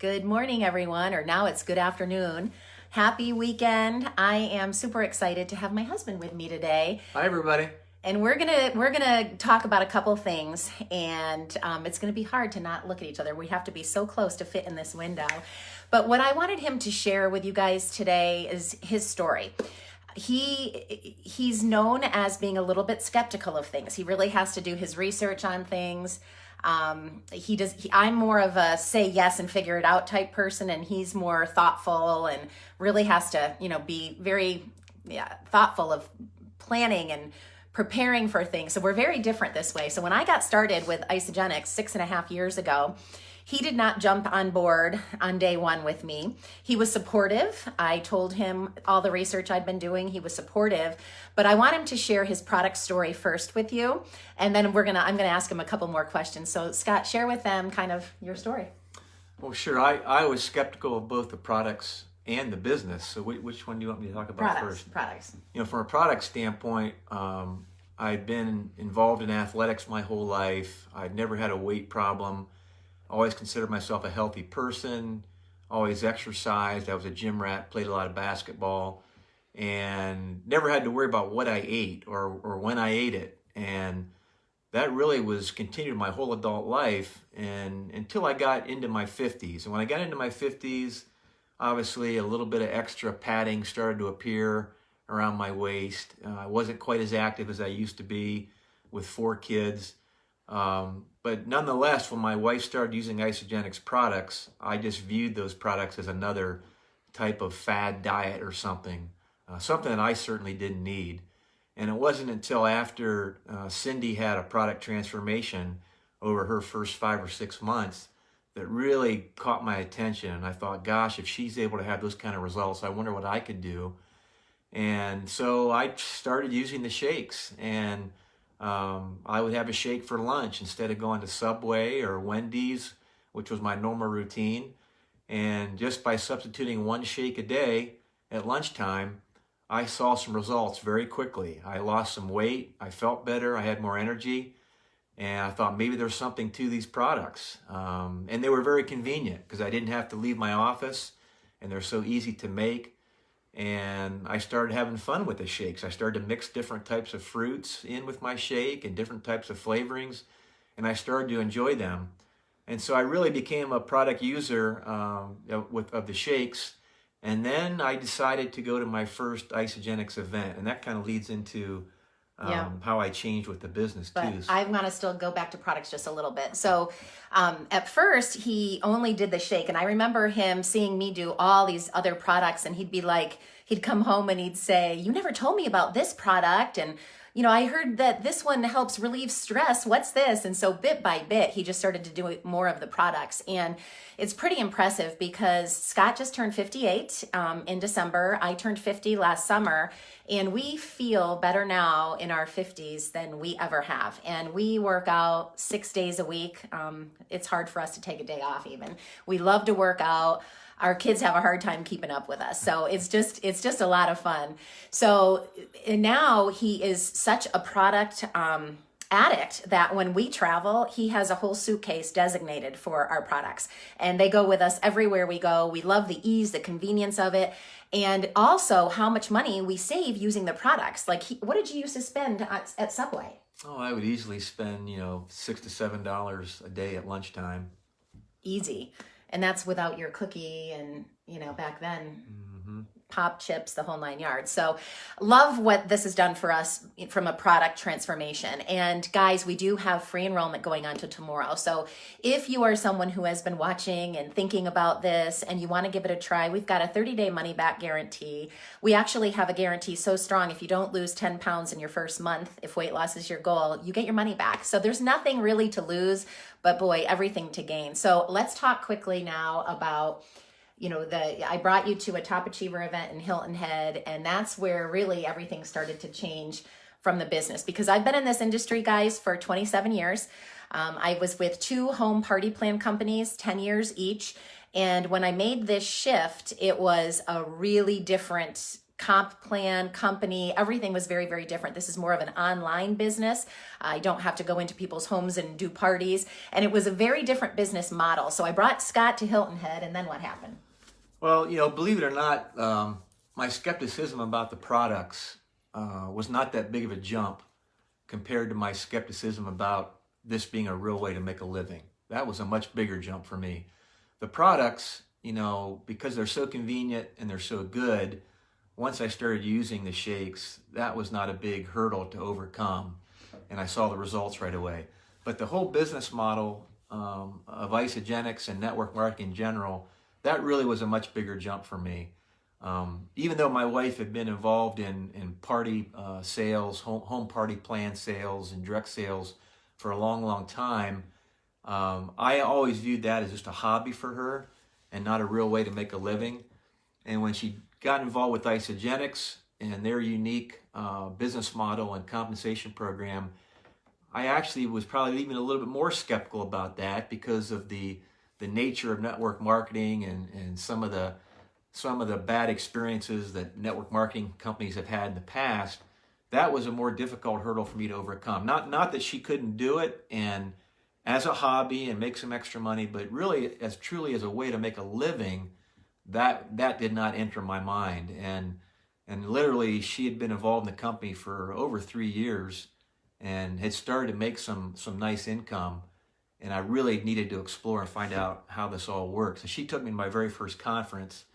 Good morning, everyone, or now it's good afternoon. Happy weekend. I am super excited to have my husband with me today. Hi, everybody. And we're gonna talk about a couple things, and it's gonna be hard to not look at each other. We have to be so close to fit in this window. But what I wanted him to share with you guys today is his story. He's known as being a little bit skeptical of things. He really has to do his research on things. I'm more of a say yes and figure it out type person, and he's more thoughtful and really has to, be very thoughtful of planning and preparing for things. So we're very different this way. So when I got started with Isogenics 6.5 years ago, he did not jump on board on day one with me. He was supportive. I told him all the research I'd been doing. He was supportive, but I want him to share his product story first with you. And then I'm gonna ask him a couple more questions. So Scott, share with them kind of your story. Well, sure. I was skeptical of both the products and the business. So which one do you want me to talk about first? Products. From a product standpoint, I've been involved in athletics my whole life. I've never had a weight problem. Always considered myself a healthy person, always exercised. I was a gym rat, played a lot of basketball, and never had to worry about what I ate or when I ate it. And that really was continued my whole adult life and until I got into my 50s. And when I got into my 50s, obviously a little bit of extra padding started to appear around my waist. I wasn't quite as active as I used to be with 4 kids. But nonetheless, when my wife started using Isogenics products, I just viewed those products as another type of fad diet or something, something that I certainly didn't need. And it wasn't until after Cindy had a product transformation over her first 5 or 6 months that really caught my attention. And I thought, gosh, if she's able to have those kind of results, I wonder what I could do. And so I started using the shakes, and I would have a shake for lunch instead of going to Subway or Wendy's, which was my normal routine. And just by substituting 1 shake a day at lunchtime, I saw some results very quickly. I lost some weight, I felt better, I had more energy, and I thought maybe there's something to these products. And they were very convenient because I didn't have to leave my office, and they're so easy to make. And I started having fun with the shakes. I started to mix different types of fruits in with my shake and different types of flavorings, and I started to enjoy them. And so I really became a product user of the shakes. And then I decided to go to my first Isogenics event, and that kind of leads into how I changed with the business but too. I want to still go back to products just a little bit. So at first he only did the shake, and I remember him seeing me do all these other products, and he'd be like, he'd come home and he'd say, "You never told me about this product, and I heard that this one helps relieve stress. What's this?" And so bit by bit, he just started to do more of the products. And it's pretty impressive because Scott just turned 58 in December. I turned 50 last summer, and we feel better now in our 50s than we ever have. And we work out 6 days a week. It's hard for us to take a day off even. We love to work out. Our kids have a hard time keeping up with us. So it's just a lot of fun. So and now he is such a product addict that when we travel, he has a whole suitcase designated for our products. And they go with us everywhere we go. We love the ease, the convenience of it, and also how much money we save using the products. Like, what did you used to spend at Subway? Oh, I would easily spend, $6 to $7 a day at lunchtime. Easy. And that's without your cookie and, back then, pop chips, the whole 9 yards. So love what this has done for us from a product transformation. And guys, we do have free enrollment going on to tomorrow. So if you are someone who has been watching and thinking about this and you want to give it a try, we've got a 30-day money back guarantee. We actually have a guarantee so strong, if you don't lose 10 pounds in your first month, if weight loss is your goal, you get your money back. So there's nothing really to lose, but boy, everything to gain. So let's talk quickly now about I brought you to a Top Achiever event in Hilton Head, and that's where really everything started to change from the business, because I've been in this industry, guys, for 27 years. I was with 2 home party plan companies, 10 years each. And when I made this shift, it was a really different comp plan, company, everything was very, very different. This is more of an online business. I don't have to go into people's homes and do parties. And it was a very different business model. So I brought Scott to Hilton Head, and then what happened? Well, believe it or not, my skepticism about the products was not that big of a jump compared to my skepticism about this being a real way to make a living. That was a much bigger jump for me. The products, because they're so convenient and they're so good, once I started using the shakes, that was not a big hurdle to overcome, and I saw the results right away. But the whole business model of isogenics and network marketing in general, that really was a much bigger jump for me. Even though my wife had been involved in party sales, home party plan sales, and direct sales for a long, long time, I always viewed that as just a hobby for her and not a real way to make a living. And when she got involved with isogenics and their unique business model and compensation program, I actually was probably even a little bit more skeptical about that because of the nature of network marketing and some of the bad experiences that network marketing companies have had in the past. That was a more difficult hurdle for me to overcome. Not that she couldn't do it and as a hobby and make some extra money, but really truly as a way to make a living, that did not enter my mind. And literally she had been involved in the company for over 3 years and had started to make some nice income. And I really needed to explore and find out how this all works. And she took me to my very first conference,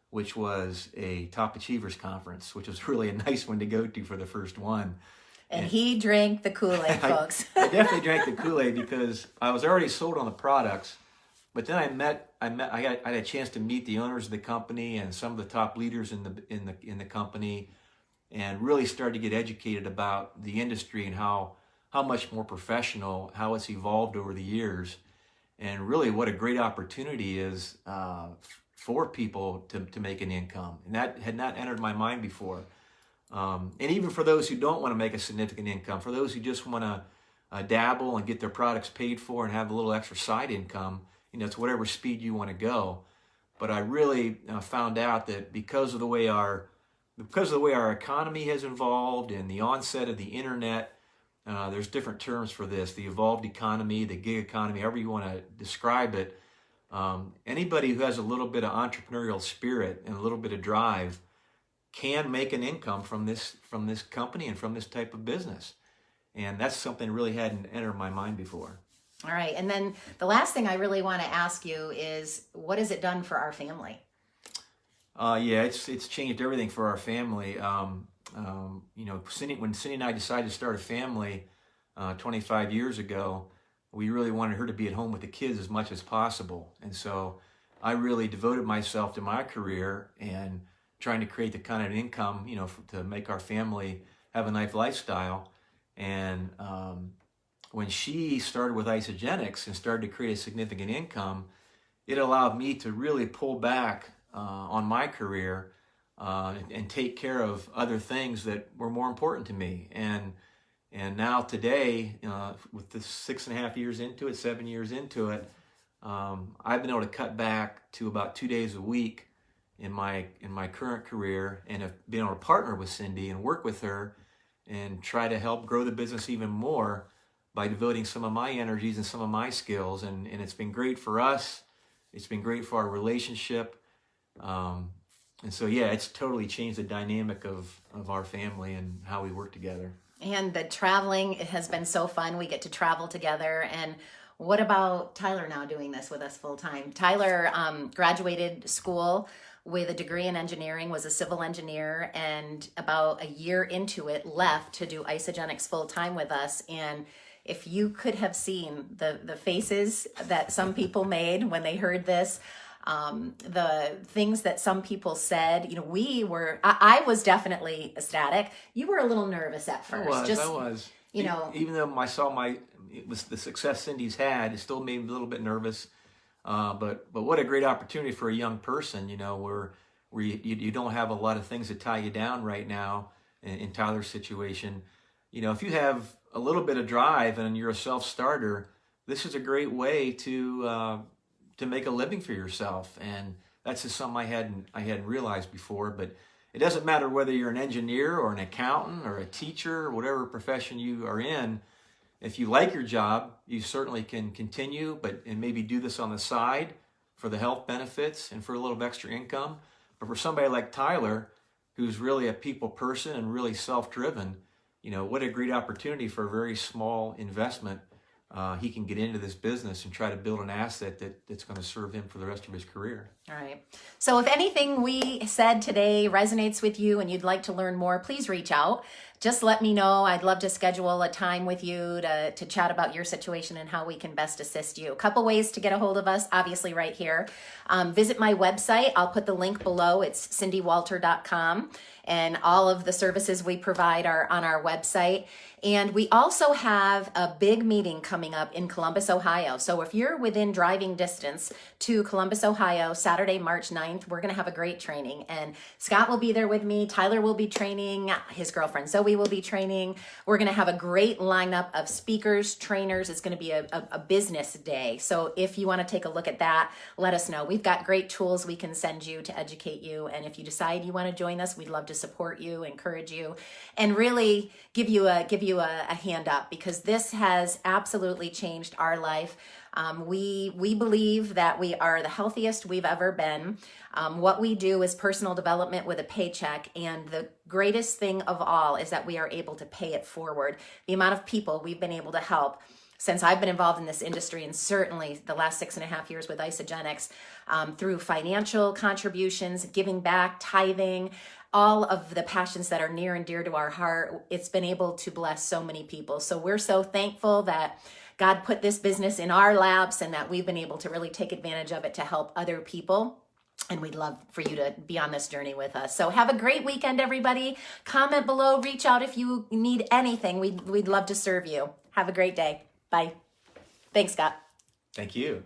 which was a Top Achievers Conference, which was really a nice one to go to for the fird one. And he drank the Kool-Aid, folks. I definitely drank the Kool-Aid because I was already sold on the products. But then I had a chance to meet the owners of the company and some of the top leaders in the company, and really started to get educated about the industry and how much more professional, how it's evolved over the years, and really what a great opportunity is for people to make an income. And that had not entered my mind before. And even for those who don't want to make a significant income, for those who just want to dabble and get their products paid for and have a little extra side income, it's whatever speed you want to go. But I really found out that because of the way our economy has evolved and the onset of the internet, there's different terms for this: the evolved economy, the gig economy, however you want to describe it. Anybody who has a little bit of entrepreneurial spirit and a little bit of drive can make an income from this company and from this type of business. And that's something that really hadn't entered my mind before. All right. And then the last thing I really want to ask you is, what has it done for our family? Yeah, it's changed everything for our family. When Cindy and I decided to start a family 25 years ago, we really wanted her to be at home with the kids as much as possible. And so I really devoted myself to my career and trying to create the kind of income, to make our family have a nice lifestyle. And when she started with isogenics and started to create a significant income, it allowed me to really pull back on my career and take care of other things that were more important to me. And now today, with the 6.5 years into it, 7 years into it, I've been able to cut back to about 2 days a week in my current career, and have been able to partner with Cindy and work with her and try to help grow the business even more by devoting some of my energies and some of my skills. And it's been great for us. It's been great for our relationship. And so, yeah, it's totally changed the dynamic of our family and how we work together. And the traveling, it has been so fun. We get to travel together. And what about Tyler now doing this with us full time? Tyler graduated school with a degree in engineering, was a civil engineer, and about a year into it left to do isogenics full time with us. And if you could have seen the faces that some people made when they heard this, the things that some people said, I was definitely ecstatic. You were a little nervous at first. I was. Even though it was the success Cindy's had, it still made me a little bit nervous. But what a great opportunity for a young person, where you don't have a lot of things that tie you down right now in Tyler's situation. If you have a little bit of drive and you're a self-starter, this is a great way to make a living for yourself. And that's just something I hadn't realized before. But it doesn't matter whether you're an engineer or an accountant or a teacher, whatever profession you are in. If you like your job, you certainly can continue, and maybe do this on the side for the health benefits and for a little extra income. But for somebody like Tyler, who's really a people person and really self-driven, what a great opportunity for a very small investment. He can get into this business and try to build an asset that's going to serve him for the rest of his career. All right. So if anything we said today resonates with you and you'd like to learn more, please reach out. Just let me know. I'd love to schedule a time with you to chat about your situation and how we can best assist you. A couple ways to get a hold of us, obviously right here. Visit my website. I'll put the link below. It's cindywalter.com. And all of the services we provide are on our website. And we also have a big meeting coming up in Columbus, Ohio. So if you're within driving distance to Columbus, Ohio, Saturday, March 9th, we're going to have a great training. And Scott will be there with me. Tyler will be training. His girlfriend Zoe will be training. We're going to have a great lineup of speakers, trainers. It's going to be a business day. So if you want to take a look at that, let us know. We've got great tools we can send you to educate you. And if you decide you want to join us, we'd love to support you, encourage you, and really give you a hand up, because this has absolutely changed our life. We believe that we are the healthiest we've ever been. What we do is personal development with a paycheck, and the greatest thing of all is that we are able to pay it forward. The amount of people we've been able to help since I've been involved in this industry, and certainly the last 6.5 years with Isogenics, through financial contributions, giving back, tithing, all of the passions that are near and dear to our heart, it's been able to bless so many people. So we're so thankful that God put this business in our laps and that we've been able to really take advantage of it to help other people. And we'd love for you to be on this journey with us. So have a great weekend, everybody. Comment below, reach out if you need anything. We'd love to serve you. Have a great day. Bye. Thanks, Scott. Thank you.